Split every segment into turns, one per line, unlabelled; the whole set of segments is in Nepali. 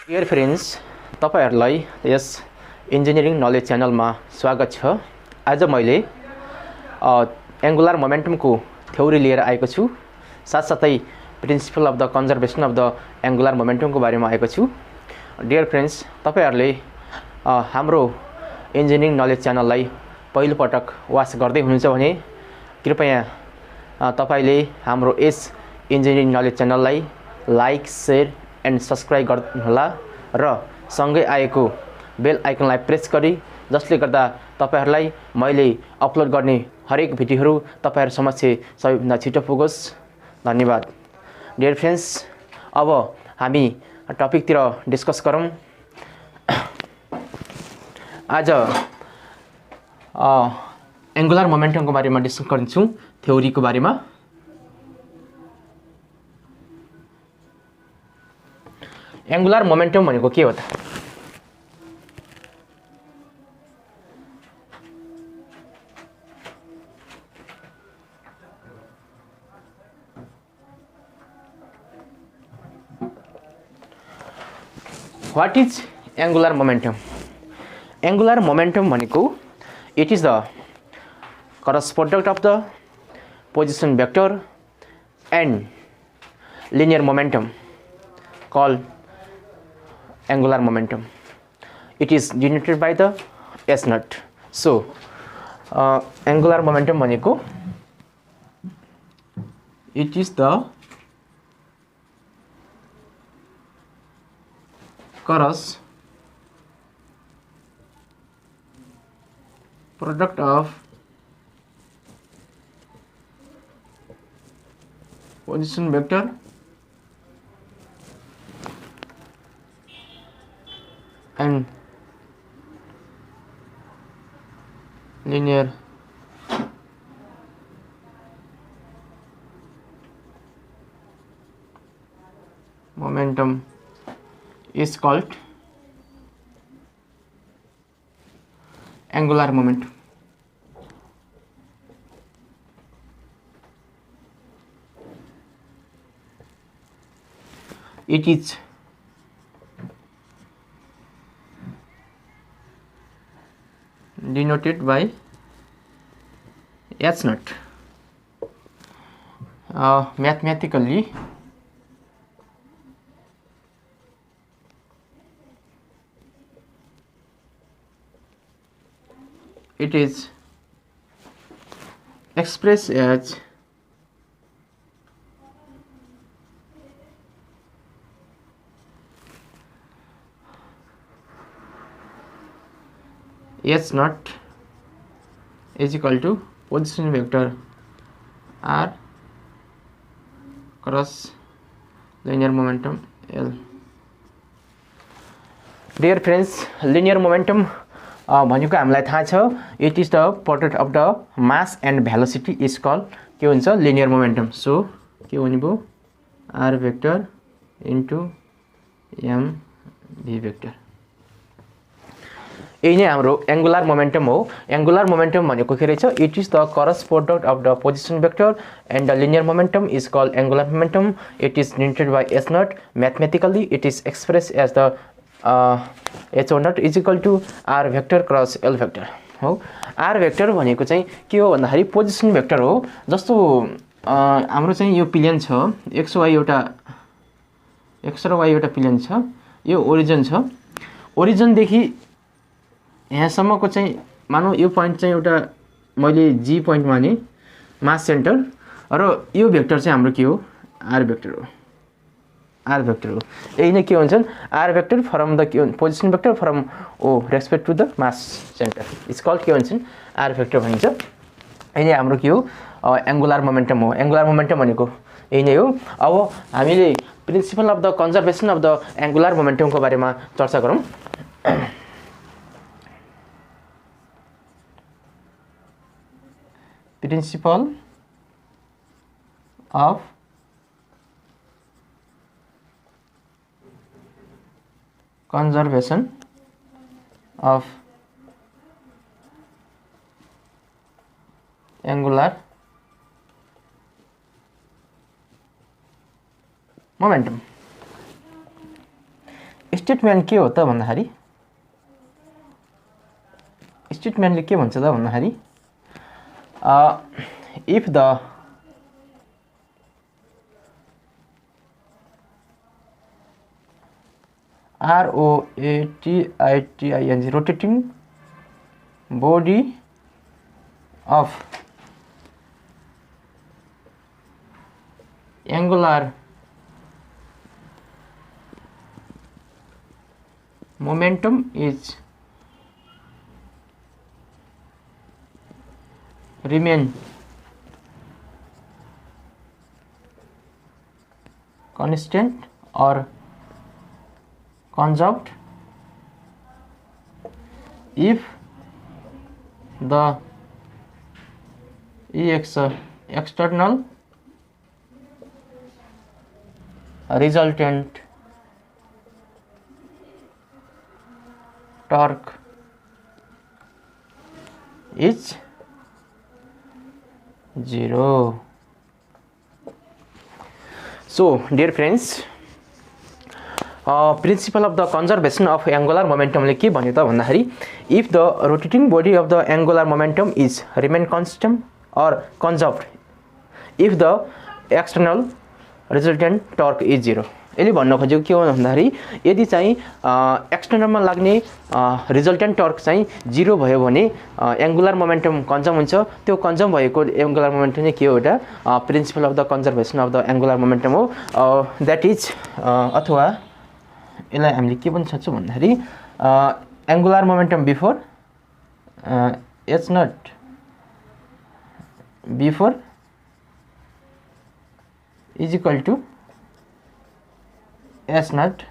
डियर फ्रेन्ड्स, तपाईहरुलाई यस इन्जिनियरिङ नलेज च्यानलमा स्वागत छ। आज मैले एंगुलर मोमेन्टमको थ्योरी लिएर आएको छु। साथसाथै principle of the conservation of the angular मोमेन्टमको बारेमा आएको छु। डियर फ्रेन्ड्स, तपाईहरुले हाम्रो इन्जिनियरिङ नलेज च्यानललाई पहिलो पटक वाच गर्दै हुनुहुन्छ भने कृपया तपाईले हाम्रो यस इन्जिनियरिङ नलेज च्यानललाई लाइक, शेयर एन्ड सब्सक्राइब गर्नुहोला र सँगै आएको बेल आइकनलाई प्रेस गरी, जसले गर्दा तपाईहरुलाई मैले अपलोड गर्ने हरेक भिडियोहरू तपाईहरु समक्ष सबैभन्दा छिटो पुगोस्। धन्यवाद। डियर फ्रेन्ड्स, अब हामी टपिकतिर डिस्कस गरौँ। आज एंगुलर मोमेन्टमको बारेमा डिस्कस गर्छौं, थ्योरीको बारेमा। एंगुलर मोमेन्टम भनेको के हो त? What is angular momentum? Angular momentum भनेको it is the cross product of the position vector and linear momentum called angular momentum. It is denoted by the S naught. So angular momentum भनेको it is the cross product of position vector and linear momentum is called angular momentum. It is denoted by H naught. Mathematically, it is expressed as H naught is equal to position vector R cross linear momentum L. Dear friends, linear momentum भनेको हामीलाई थाहा छ, it is the product of the mass and velocity is called के हुन्छ linear momentum. So के हुने भयो R vector into m v vector. यही नै हाम्रो एंगुलर मोमेन्टम हो। एंगुलर मोमेन्टम भनेको के रहेछ? It is the cross product of the position vector and the linear momentum is called angular momentum. It is denoted by S naught. Mathematically it is express as the H O naught is equal to are vector cross L vector हो। आर भेक्टर भनेको चाहिँ के हो भन्दाखेरि पोजिसन भेक्टर हो। जस्तो हाम्रो चाहिँ यो प्लेन छ, एक्स वाई एउटा एक्स र वाई एउटा प्लेन छ, यो ओरिजिन छ। ओरिजिनदेखि यहाँसम्मको चाहिँ मानौ यो पोइन्ट चाहिँ एउटा मैले जी पोइन्ट माने मास सेन्टर, र यो भेक्टर चाहिँ हाम्रो के हो? आर भेक्टर हो। आर भेक्टर हो। यही नै के भन्छन्? R vector from the position vector from O respect to the mass centre is called के भन्छन्? आर भेक्टर भनिन्छ। यही नै हाम्रो के हो? एंगुलर मोमेन्टम हो। एंगुलर मोमेन्टम भनेको यही नै हो। अब हामीले principle of the conservation of the angular मोमेन्टमको बारेमा चर्चा गरौँ। प्रिन्सिपल of conservation of angular momentum. Statement के हो त भन्दाखेरि स्टेटमेन्टले के भन्छ त भन्दाखेरि if the rotating rotating body of angular momentum is remain constant or conserved if the external resultant torque is 0. So dear friends, principle of the conservation of angular मोमेन्टमले के भन्यो त भन्दाखेरि if the rotating body of the angular momentum is remain constant or conserved if the external resultant torque is 0. यसले भन्न खोजेको के हो भन्दाखेरि यदि चाहिँ एक्सटर्नलमा लाग्ने रिजल्टेन्ट टर्क चाहिँ 0 भयो भने एङ्गुलर मोमेन्टम कन्जर्भ हुन्छ. त्यो कन्जर्भ भएको एङ्गुलर मोमेन्टम चाहिँ के हो एउटा principle of the conservation of the angular momentum हो. द्याट इज अथवा यसलाई हामीले के भन्न सक्छौँ भन्दाखेरि angular momentum before H naught before is equal to H naught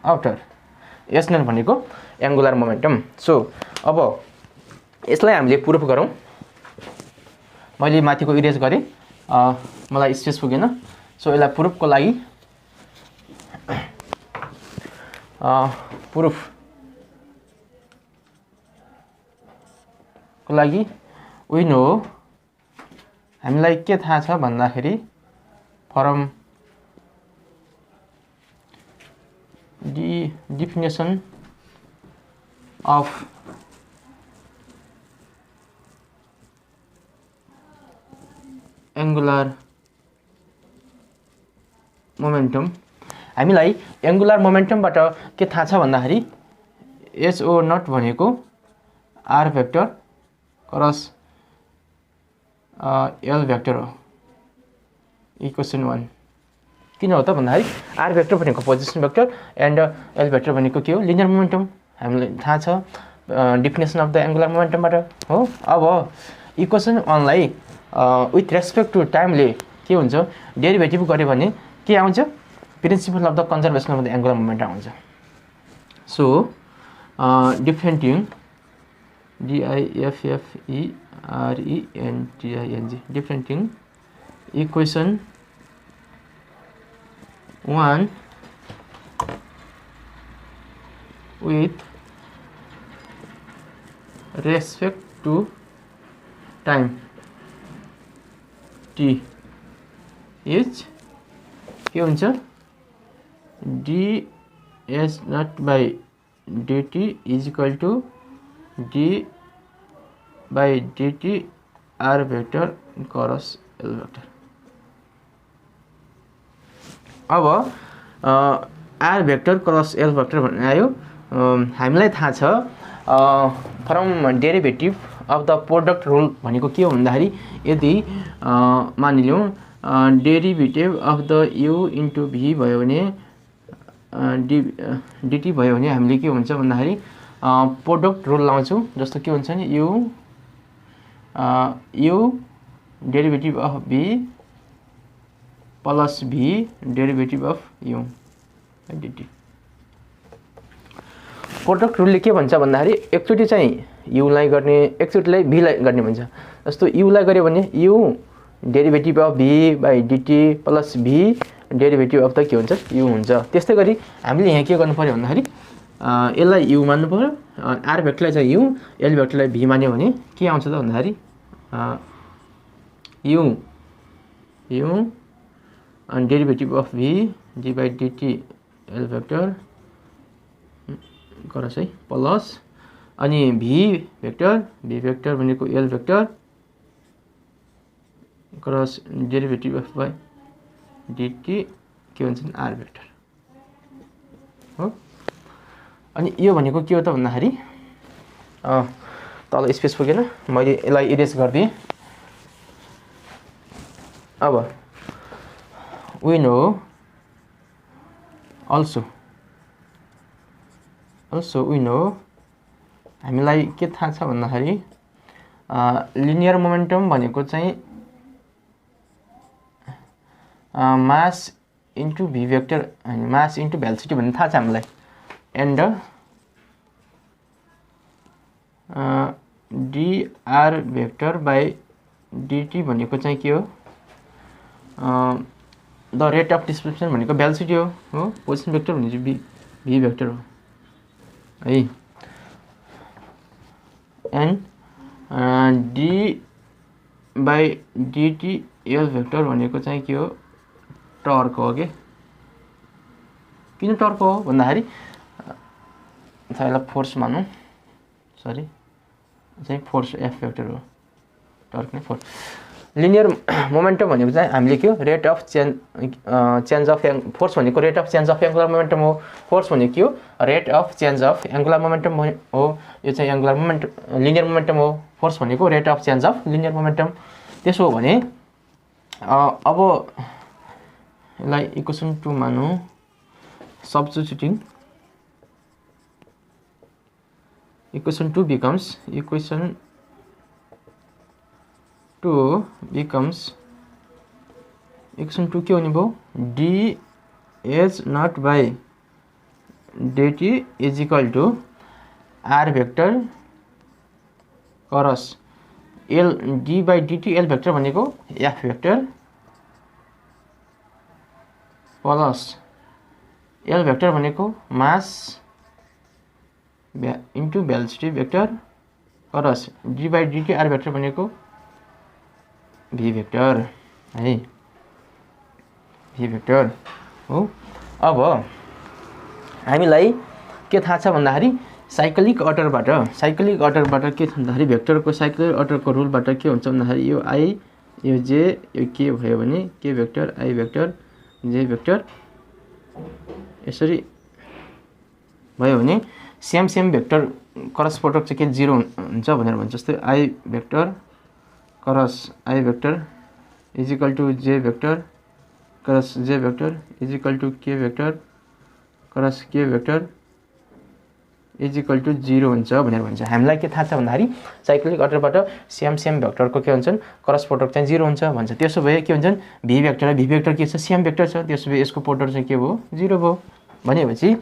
after. H naught भनेको एङ्गुलर मोमेन्टम. सो अब यसलाई हामीले प्रुफ गरौँ. मैले माथिको इरेज गरेँ, मलाई स्पेस पुगेन. सो यसलाई प्रुफको लागि प्रुफको लागि वी नो हामीलाई के थाहा छ भन्दाखेरि from the definition of angular momentum हामीलाई एङ्गुलर मोमेन्टमबाट के थाहा छ भन्दाखेरि एचओ नट भनेको R vector cross L vector हो. इक्वेसन 1 किन हो त भन्दाखेरि आर भेक्टर भनेको position vector and L vector भनेको के हो लिनियर मोमेन्टम हामीलाई थाहा छ डेफिनेसन अफ द एङ्गुलर मोमेन्टमबाट हो. अब इक्वेसन 1 लाई विथ रेस्पेक्ट टु टाइमले के हुन्छ डेरिभेटिभ गर्यो भने के आउँछ principle of the conservation of the angular momentum आउँछ. So differentiating DIFFERENTING differentiating equation 1 with respect to time t is के हुन्छ ds not by dt is equal to d by dt r vector cross l vector. अब r vector cross L vector भन्ने आयो. हामीलाई थाहा छ from derivative of the product rule भनेको के हो भन्दाखेरि यदि मानिलिउँ derivative of the u into v भयो भने डिटी भयो भने हामीले के हुन्छ भन्दाखेरि प्रोडक्ट रुल लाउँछौँ. जस्तो के हुन्छ नि u derivative of v plus v derivative of u dt. Product रुलले के भन्छ भन्दाखेरि एकचोटि चाहिँ युलाई गर्ने एकचोटिलाई भीलाई गर्ने भन्छ. जस्तो युलाई गर्यो भने u derivative of v by dt plus v derivative of the के हुन्छ यु हुन्छ. त्यस्तै गरी हामीले यहाँ के गर्नु पर्यो भन्दाखेरि यसलाई यु मान्नु पर्यो, आर भेक्टरलाई चाहिँ यु, एल भेक्टरलाई भी मान्यो भने के आउँछ त भन्दाखेरि u derivative of v d by dt L vector cross है प्लस अनि भी भेक्टर भनेको L vector cross derivative of by dt के भन्छ आर भेक्टर हो। अनि यो भनेको के हो त भन्दाखेरि तल स्पेस पुगेन, मैले यसलाई इरेज गरिदिएँ। अब we know also we know हामीलाई के थाहा छ भन्दाखेरि लिनियर मोमेन्टम भनेको चाहिँ मास इन्टु भी भेक्टर हैन मास इन्टु भेलोसिटी भन्ने थाहा छ हामीलाई। And dr vector by dt भनेको चाहिँ के हो द रेट अफ डिस्प्लेसमेन्ट भनेको भेलोसिटी हो पोजिसन भेक्टर भने चाहिँ भी भेक्टर हो है। And d by dt L vector भनेको चाहिँ के हो टर्क हो के। किन टर्क हो भन्दाखेरि यसलाई फोर्स मानौँ, सरी चाहिँ फोर्स एफ भेक्टर हो, टर्क नै फोर्स। लिनियर मोमेन्टम भनेको चाहिँ हामीले के हो rate of change of force भनेको rate of change of angular momentum हो। फोर्स भनेको के हो rate of change of angular momentum हो। यो चाहिँ एङ्गुलर मोमेन्टम लिनियर मोमेन्टम हो। फोर्स भनेको rate of change of linear momentum. त्यसो हो भने अब यसलाई इक्वेसन 2 मानौँ। सब्स्टिट्युटिङ इक्वेसन 2 becomes इक्वेसन 2 के हुने भयो d h naught by dt is equal to are vector cross l d by dt L vector भनेको f vector plus l vector भनेको mass into velocity vector cross d by dt r vector भनेको भी भेक्टर है, भी भेक्टर हो। अब हामीलाई के थाहा छ भन्दाखेरि साइक्लिक अर्डरबाट के भन्दाखेरि भेक्टरको साइक्लिक अर्डरको रुलबाट के हुन्छ भन्दाखेरि यो आई यो जे यो के भयो भने के भेक्टर आई भेक्टर जे भेक्टर यसरी भयो भने सेम भेक्टर क्रस प्रोडक्ट चाहिँ के 0 हुन्छ भनेर भन्छ। जस्तै i vector cross i vector is equal to j vector cross j vector is equal to k vector cross k vector is equal to 0 हुन्छ भनेर भन्छ। हामीलाई के थाहा छ भन्दाखेरि साइक्लिक अर्डरबाट सेम भेक्टरको के हुन्छन् क्रस प्रोडक्ट चाहिँ 0 हुन्छ भन्छ। त्यसो भए के हुन्छन् भी भेक्टर के छ सेम भेक्टर छ, त्यसो भए यसको प्रोडक्ट चाहिँ के भयो 0 भयो भनेपछि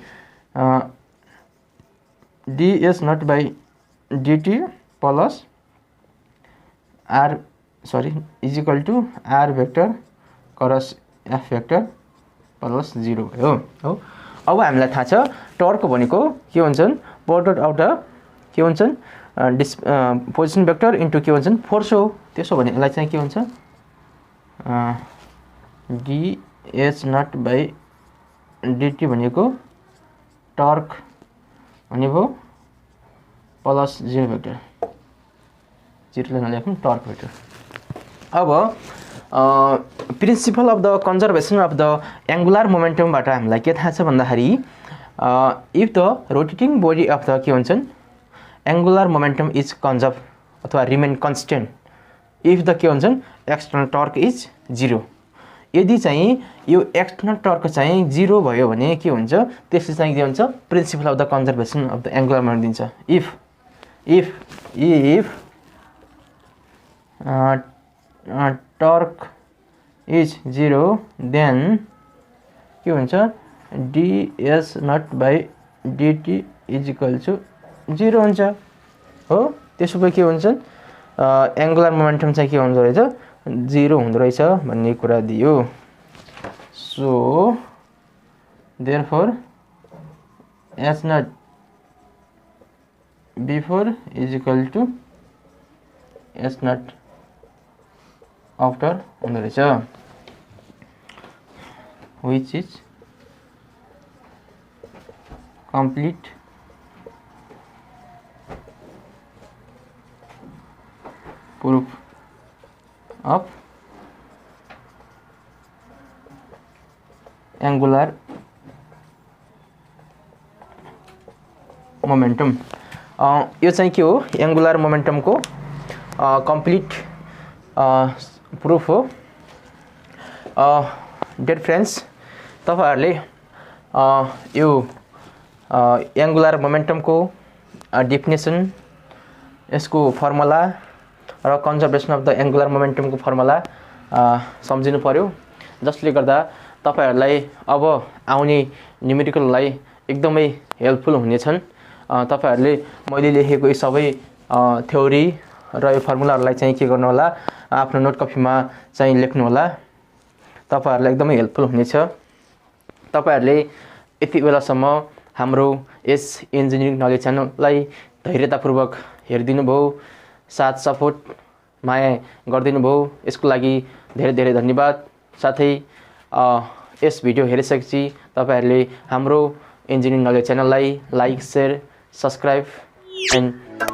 ds naught by dt plus R sorry is equal to are vector cross F vector plus 0 भयो हो। अब हामीलाई थाहा छ टर्क भनेको के हुन्छन् प्रोडक्ट अफ द के हुन्छन् पोजिसन भेक्टर इन्टु के हुन्छन् फोर्स हो। त्यसो भने यसलाई चाहिँ के हुन्छ डी नट बाई डिटी भनेको टर्क भनेको प्लस 0 भेक्टर 0 ले नलेखौँ टर्क भेक्टर। अब principle of the conservation of the angular मोमेन्टमबाट हामीलाई के थाहा छ भन्दाखेरि if the rotating body of the के हुन्छन् एङ्गुलर मोमेन्टम इज कन्जर्भ अथवा रिमेन कन्स्टेन्ट इफ द के हुन्छन् एक्सटर्नल टर्क इज 0। यदि चाहिँ यो एक्सटर्नल टर्क चाहिँ 0 भयो भने के हुन्छ त्यसले चाहिँ के हुन्छ principle of the conservation of the angular momentum दिन्छ। इफ टर्क इज 0 देन के हुन्छ ds naught by dt is equal to 0 हुन्छ हो। त्यसो भए के हुन्छ एङ्गुलर मोमेन्टम चाहिँ के हुँदो रहेछ 0 हुँदो रहेछ भन्ने कुरा दियो। So therefore h naught before is equal to h naught after हुँदो रहेछ which is complete proof of angular momentum. यो चाहिँ के हो एंगुलर मोमेंटम को कंप्लीट प्रूफ हो. डियर फ्रेंड्स, तपाईहरुले यो एंगुलर मोमेंटम को डेफिनेसन, यसको फर्मुला र conservation of the angular momentum को फर्मुला सम्झिनु पर्यो, जसले गर्दा तपाईहरुलाई अब आउने न्यूमेरिकललाई एकदमै हेल्पफुल हुनेछन्. तपाईहरुले मैले लेखेको यी सबै थ्योरी र यो फर्मुलाहरुलाई चाहिँ के गर्नु होला, आफ्नो नोट कपीमा चाहिँ लेख्नु होला. तपाईहरुलाई एकदमै हेल्पफुल हुनेछ. तपाईहरुले यति बेलासम्म हाम्रो यस इन्जिनियरिङ नलेज च्यानललाई धैर्यतापूर्वक हेरिदिनु भयो, साथ सपोर्ट माया गरिदिनु भयो. यसको लागि धेरै धेरै धन्यवाद. साथै यस भिडियो हेरिसकेपछि तपाईहरुले हाम्रो इन्जिनियरिङ नलेज च्यानललाई लाइक, शेयर, सब्स्क्राइब एन्ड